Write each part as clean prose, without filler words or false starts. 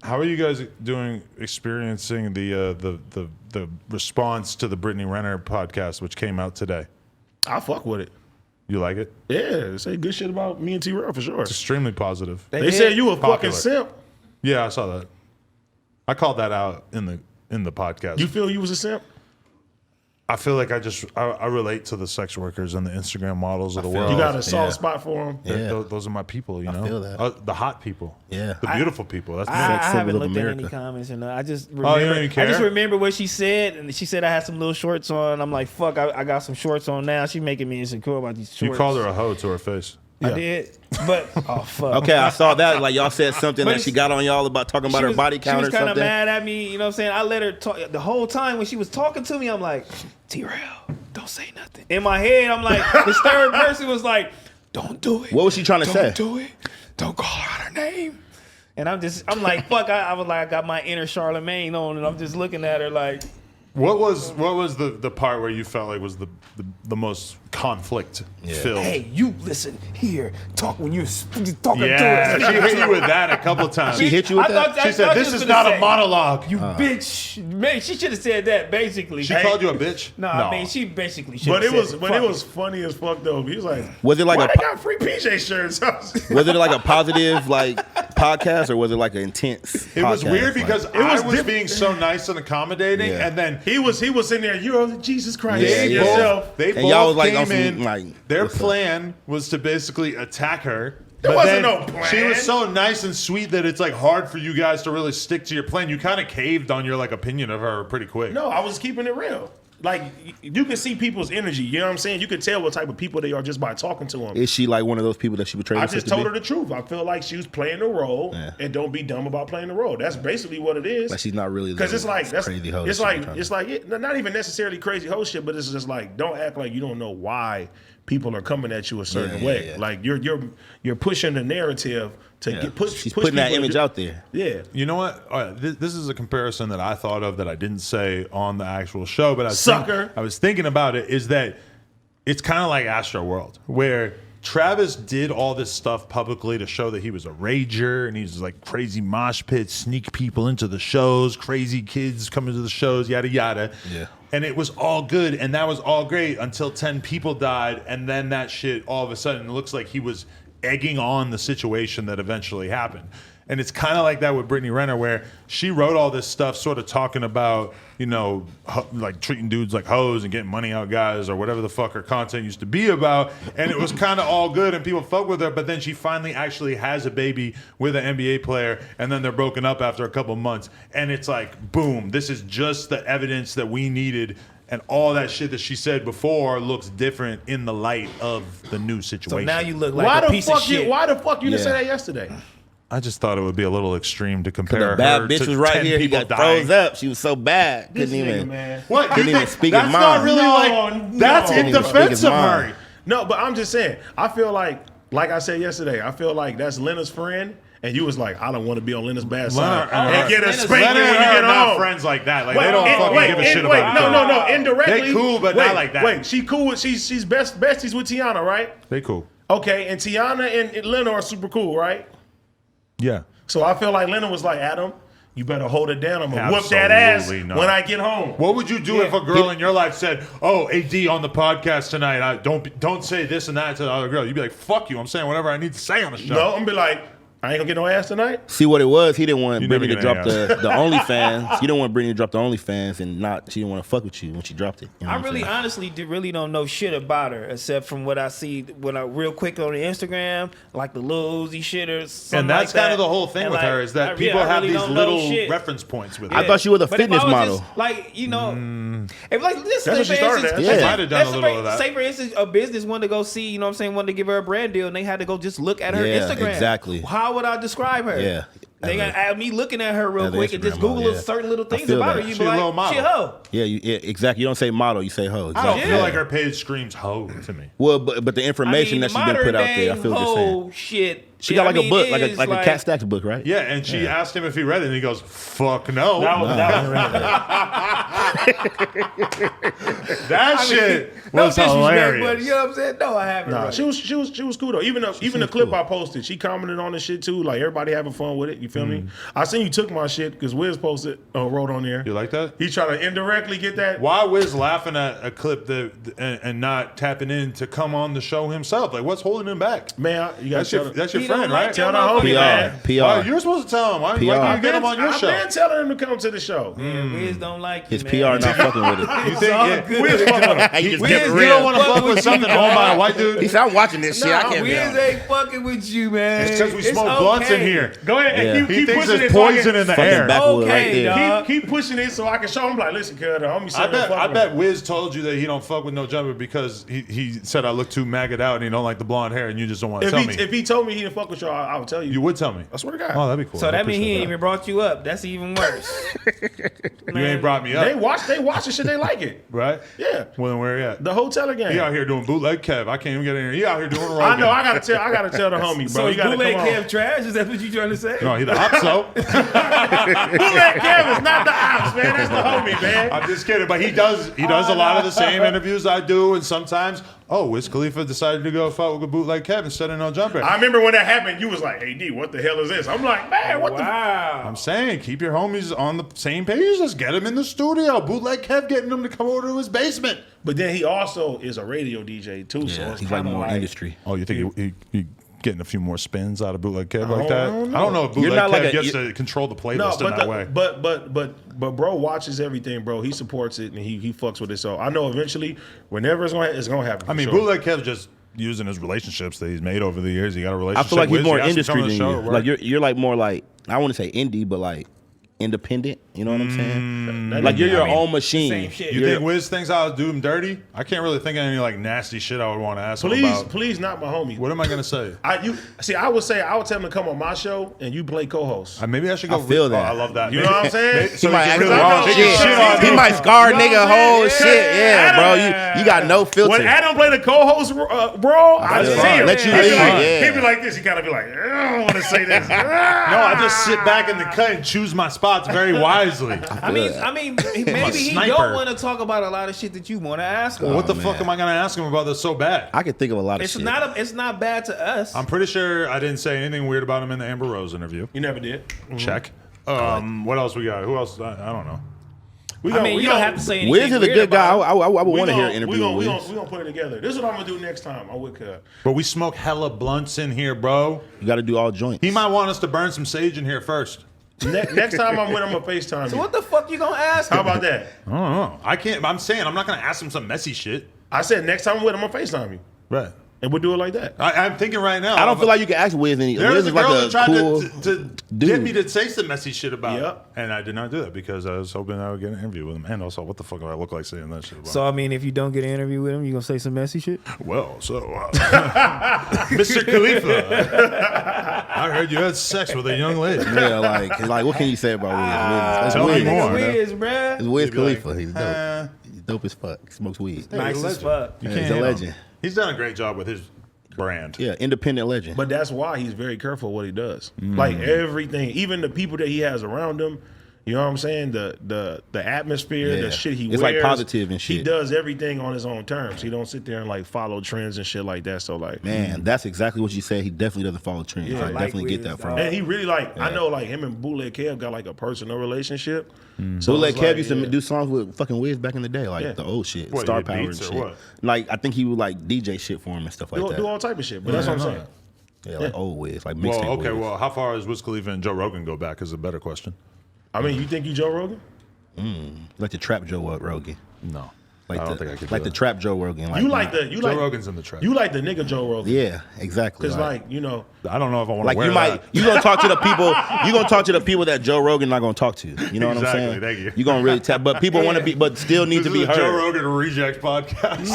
How are you guys experiencing the response to the Brittany Renner podcast, which came out today? I fuck with it. You like it? Yeah, they say good shit about me and T-Rell for sure. It's extremely positive. They said you a fucking simp. Yeah, I saw that. I called that out in the podcast. You feel you was a simp? I feel like I relate to the sex workers and the Instagram models of the world. You got a soft spot for them? Yeah. Those are my people, you know? I feel that. The hot people. Yeah. The beautiful people. That's me. I haven't looked at any comments. I just remember, you don't even care? I just remember what she said, and she said I had some little shorts on. I'm like, fuck, I got some shorts on now. She making me insecure about these shorts. You called her a hoe to her face. I did, but oh fuck. Okay, I saw that. Like y'all said something that she got on y'all about talking about her body count or something. She was kind of mad at me. You know what I'm saying? I let her talk the whole time when she was talking to me. I'm like, T-Rell, don't say nothing. In my head, I'm like, this third person was like, don't do it. What was she trying to say? Don't do it. Don't call her out her name. And I'm like, fuck. I was like, I got my inner Charlemagne on, and I'm just looking at her like. What was the part where you felt like was the most conflict filled? Hey, you listen here. Talk when you're talking to Yeah, us. she hit you with that a couple times. She hit you with that? She said, "This is not a monologue." You bitch. Man, she should have said that basically. She called you a bitch? No, I mean she basically should have said it. But it was funny as fuck though. He was like, was it like why they got free PJ shirts? Was it like a positive like podcast or was it like an intense? It was weird because I was different. being so nice and accommodating, and then he was in there. You're Jesus Christ. They both y'all was like came on some, in. like, Their plan was to basically attack her. There wasn't no plan. She was so nice and sweet that it's like hard for you guys to really stick to your plan. You kind of caved on your like opinion of her pretty quick. No, I was keeping it real. Like, you can see people's energy. You know what I'm saying? You can tell what type of people they are just by talking to them. Is she like one of those people that she portrayed? I just told her the truth. I feel like she was playing the role, and don't be dumb about playing the role. That's basically what it is. Like she's not really because it's like that's crazy hoe. It's like not even necessarily crazy hoe shit, but it's just like don't act like you don't know why people are coming at you a certain way. Yeah. Like you're pushing the narrative to get She's putting that image out there. Yeah. You know what? This is a comparison that I thought of that I didn't say on the actual show, but I was thinking about it. Is that it's kind of like Astro World, where Travis did all this stuff publicly to show that he was a rager and he's like crazy mosh pits, sneak people into the shows, crazy kids coming to the shows, yada yada. Yeah. And it was all good, and that was all great until 10 people died, and then that shit all of a sudden it looks like he was egging on the situation that eventually happened. And it's kind of like that with Brittany Renner, where she wrote all this stuff sort of talking about, you know, like treating dudes like hoes and getting money out guys or whatever the fuck her content used to be about. And it was kind of all good and people fuck with her. But then she finally actually has a baby with an NBA player, and then they're broken up after a couple months. And it's like, boom, this is just the evidence that we needed. And all that shit that she said before looks different in the light of the new situation. So now you look like a piece of shit. Why the fuck you didn't say that yesterday? I just thought it would be a little extreme to compare The bad her bitch to was right 10 here. He people got dying. froze up. She was so bad. Couldn't even. What? Couldn't even speak that's his not mind. really that's in defense of her. No, but I'm just saying. I feel like I said yesterday, I feel like that's Lena's friend. And you was like, I don't want to be on Lena's bad side. And get a spanking when you get not home. friends like that. Like they don't fucking give a shit about each other. No. Indirectly, they cool, but not like that. Wait, she cool with she's besties with Tiana, right? They cool. Okay, and Tiana and Lena are super cool, right? Yeah. So I feel like Lena was like, Adam, you better hold it down. I'm gonna whoop that ass when I get home. What would you do if a girl in your life said, "Oh, AD on the podcast tonight. Don't say this and that to the other girl." You'd be like, "Fuck you! I'm saying whatever I need to say on the show." No, I'm gonna be like, I ain't gonna get no ass tonight. See what it was? He didn't want Brittany to drop ass. the OnlyFans. You didn't want Brittany to drop the OnlyFans, and she didn't want to fuck with you when she dropped it. You know I really, honestly, really don't know shit about her except from what I see when I real quick on the Instagram, like the Lil Uzi shit or something. And that's like kind that. of the whole thing And with her is that people have really these little reference points with her. I thought she was a But if fitness I was model. just, like, you know, if like this, That's what she started at. She might have done a little of that. Say for instance, a business wanted to go see, you know what I'm saying, wanted to give her a brand deal, and they had to go just look at her Instagram. Exactly. How would I describe her? Yeah. They got to me looking at her real quick and just Instagram Google model, certain little things feel about that. her. You She be a like, little model. she a hoe. Yeah, exactly. You don't say model, you say hoe. Exactly. I don't feel like her page screams hoe to me. Well, but the information that she's been put out there, I feel what you're saying. Shit. She got like a book, like a Cat Stacks book, right? Yeah, and she asked him if he read it, and he goes, "Fuck no." That was That shit was no disrespect, hilarious. but you know what I'm saying? No, I haven't. Nah, really. she was cool though. Even the clip I posted, she commented on the shit too. Like everybody having fun with it. You feel me? I seen you took my shit because Wiz posted, wrote on there. You like that? He tried to indirectly get that. Why Wiz laughing at a clip and not tapping in to come on the show himself? Like, what's holding him back? Man, you got That's your He friend, don't like right? tell the homie, man. Why, PR. you're supposed to tell him. Why PR. can't you get him on your I've show? been telling him to come to the show. Yeah, Wiz don't like His you, PR man. not fucking with it. You think all yeah, good. Wiz fuck with He him. just kept it You real. don't want to fuck Fuck with with something you, owned by a dog. white dude? He said, I'm watching this shit. I Nah, can't be Wiz on. ain't fucking with you, man. It's because we smoke blunts in here. Go ahead Yeah. and He keep thinks pushing there's it. poison in the Fucking air. backwood right Okay, there. dog. Keep pushing it so I can show him. Like, listen, cuz the homie said I bet Wiz told you that he don't fuck with no jumper because he said I look too maggot out and he don't like the blonde hair and you just don't want to tell me. If he told me he didn't fuck with y'all, I would tell you. You would tell me. I swear to God. Oh, that'd be cool. So I that means he appreciate ain't that. even brought you up. That's even worse. You ain't brought me They up, watch the shit. They like it. right? Yeah. Well, then where you at? The hotel again. He out here doing bootleg Kev. I can't even get in here. He out here doing Rogan. I know. I gotta tell the homie, bro. So You is gotta bootleg come on. Kev trash? Is that what you trying to say? No, he the op, so. Bootleg Kev is not the ops, man. That's the homie, man. I'm just kidding, but he does a lot of the same interviews I do, and sometimes, Wiz Khalifa decided to go fuck with a bootleg Kev instead of no jumper. I remember when that happened. You was like, "AD, what the hell is this?" I'm like, "Man, what the?" Wow. I'm saying, keep your homies on the same page. Just get him in the studio. Bootleg Kev getting him to come over to his basement. But then he also is a radio DJ too, so Yeah, it's he's like kinda more industry. Oh, you think he getting a few more spins out of bootleg Kev like I that? don't I don't know if bootleg not Kev like gets to control the No, playlist in that way. but bro watches everything, bro. He supports it and he fucks with it. So I know eventually, whenever it's gonna happen. I mean, for sure. bootleg Kev just using his relationships that he's made over the years. He got a I relationship. feel like he's with, more he asked him to industry come on than the you. show, Like right? you're like more like, I want to say indie, but like independent. You know what I'm saying? That Like nigga- you're your I mean, own machine. same shit. You You're- think Wiz thinks I'll do him dirty? I can't really think of any like nasty shit I would want to ask him about. Please, not my homie. What am I gonna say? I would tell him to come on my show and you play co-host. Maybe I should go. I feel that. Oh, I love that. You know what I'm saying? He might act really the wrong know. shit. Shit on He you. might scar a You know nigga what I'm whole saying? shit. Yeah, bro. You got no filter. When Adam play the co-host, bro, I feel see fine. him. Let you He be lead, like- yeah. He be like this. He kind of be like, I don't want to say this. No, I just sit back in the cut and choose my spots very wisely. I mean, maybe he sniper. don't want to talk about a lot of shit that you want to ask him. What the man. fuck am I gonna ask him about that's so bad? I can think of a lot of It's shit. it's not bad to us. I'm pretty sure I didn't say anything weird about him in the Amber Rose interview. You never did. Check. What else we got? Who else? I don't know. We I mean, you don't have to say anything. Wiz is a weird good guy. about him. I would want to hear an interview we with Wiz. gonna put it together. This is what I'm gonna do next time. I would But we smoke hella blunts in here, bro. You got to do all joints. He might want us to burn some sage in here first. next time I'm with him, I'm gonna FaceTime So you. what the fuck you gonna ask How him? about that? I don't know. I can't. I'm saying I'm not gonna ask him some messy shit. I said next time I'm with him, I'm gonna FaceTime you, Right. and we'll do it like that. I'm thinking right now. I don't feel like you can ask Wiz any. There Wiz was a is like girl a that tried cool to get dude. me to say some messy shit about Yep. it. And I did not do that because I was hoping I would get an interview with him. And also, what the fuck do I look like saying that shit about? So I mean, if you don't get an interview with him, you gonna say some messy shit? Mr. Khalifa, I heard you had sex with a young lady. Yeah, like what can you say about Wiz? Wiz? Tell me Wiz. more. Wiz, bruh. It's Wiz He'd be like, Khalifa. He's dope. He's dope as fuck. He smokes weed. Hey, Nice he's a as legend. fuck. You Yeah, can't he's a hate on legend. him. He's done a great job with his brand. Yeah, independent legend. But that's why he's very careful what he does. Like everything, even the people that he has around him. You know what I'm saying? The atmosphere, Yeah. the shit he It's wears. like positive and He shit. does everything on his own terms. He don't sit there and like follow trends and shit like that. So like, Man, that's exactly what you said. He definitely doesn't follow trends. Yeah, I like definitely get Wiz, that from dog. him. and he really like. I know like him and Bootleg Kev got like a personal relationship. So Bootleg it's Kev like, used to yeah. do songs with fucking Wiz back in the day, like Yeah. the old shit, What, Star he did Power and beats or shit. what? Like I think he would like DJ shit for him and stuff like that. do all type of shit. But that's what I'm saying. Yeah, like old Wiz, like Well, mixtape okay. Wiz. Well, how far does Wiz Khalifa and Joe Rogan go back? Is a better question. I mean, you think you Joe Rogan? Like the trap Joe Rogan. No, Like I don't the, think I could. like do the trap Joe Rogan. Like You like the you Joe like Rogan's in the trap. You like the nigga Joe Rogan? Yeah, exactly. Because like you know, I don't know if I want to like wear you might that. you gonna talk to the people you gonna talk to the people that Joe Rogan not gonna talk to. You know what Exactly, I'm saying? thank you. You gonna really tap, but people want to be, but still need This to be is a Joe heard. Rogan Rejects podcast.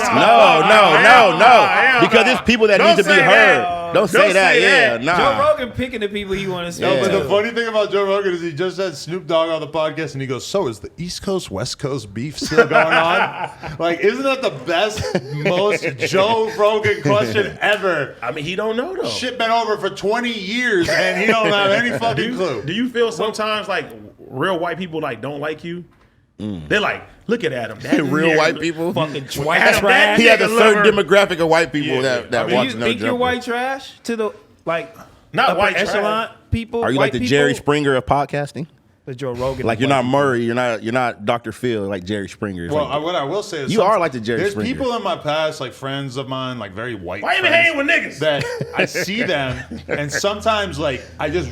No, because it's people that Don't need to be say heard. that. Don't say that. say Yeah, that. nah. Joe Rogan picking the people he want to speak Yeah. But the to. funny thing about Joe Rogan is he just had Snoop Dogg on the podcast and he goes, "So is the East Coast West Coast beef still going on?" Like, isn't that the best, most Joe Rogan question ever? I mean, he don't know though. Shit been over for 20 years and he don't have any fucking clue. Do you feel sometimes like real white people like don't like you? They're like, look at Adam. Real white people. Fucking white Adam, trash. He has a certain lover. demographic of white people Yeah, that I mean, watch You No think you're Jumper. white trash to the like Not upper white echelon trash. people? Are you white like the people? Jerry Springer of podcasting? The Joe Rogan. Like of you're white not people. Murray, you're not Dr. Phil like Jerry Springer. It's Well, like- what I will say is You are like the Jerry There's Springer. people in my past, like friends of mine, like very white. Why you even friends, hanging with niggas? That I see them, and sometimes like I just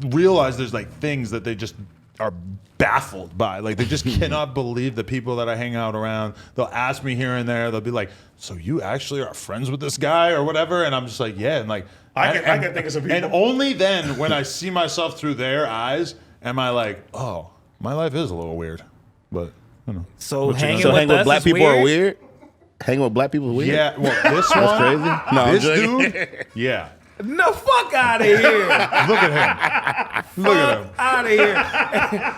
realize there's like things that they just are baffled by. Like they just cannot believe the people that I hang out around. They'll ask me here and there. They'll be like, "So you actually are friends with this guy or whatever?" And I'm just like, "Yeah." And like I can think of some people. And only then, when I see myself through their eyes, am I like, "Oh, my life is a little weird." But you know. So hanging so with hanging with us black is people weird? are weird? Hanging with black people is weird? Yeah, well, this one, That's crazy. No, I'm this joking. dude, yeah. No, fuck out of here. Look at him. Look at him. Out of here.